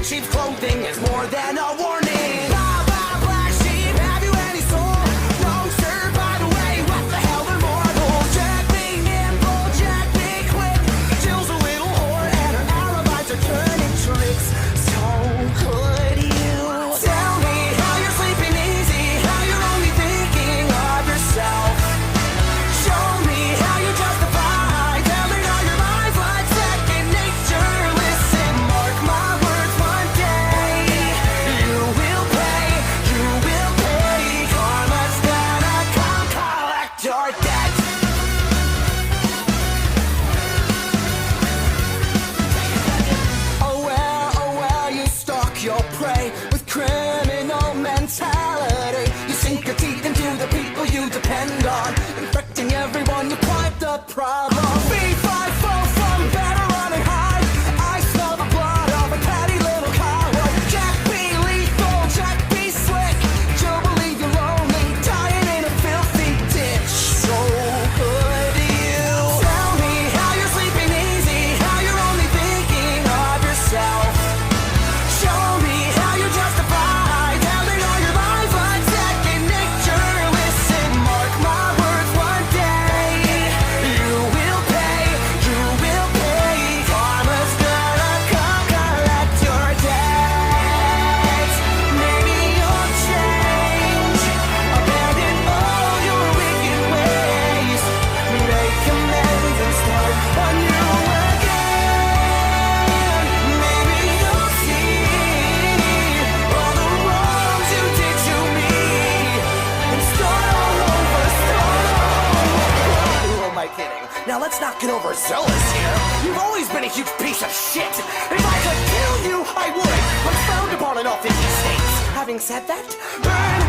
in cheap clothing is more than a warning. Blah, blah, black sheep, have you any soul? No, sir, by the way, what the hell, they're mortal. Jack be nimble, Jack be quick. Jill's a little whore and her alibis are turning tricks. So could you tell me how you're sleeping easy, how you're only thinking of yourself? Show me how you justify telling all your lies like second nature. Listen, mark my words, one day you will pay, you will pay. Karma's gonna come collect your debt. Oh well, you stalk your prey with criminal mentality. You sink your teeth into the people you depend on, infecting everyone, you're quite the problem. B5 fall from better running high. I smell the blood of a catty little coward. Jack be lethal, Jack be slick. You'll believe you're lonely, dying in a filthy ditch. So could you tell me how you're sleeping easy, how you're only thinking of yourself? Show me how you justify telling all your lies like second nature. Listen, mark my words, one day you will pay, you will pay. Karma's gonna come collect your debt. Maybe you'll change, abandon all your wicked ways, make amends and start anew again. Maybe you'll see all the wrongs you did to me and start all over, start all over. Who am I kidding? Now let's not get overzealous here. You've always been a huge piece of shit. If I could kill you, I would. I'm frowned upon in all 50 states. Having said that, burn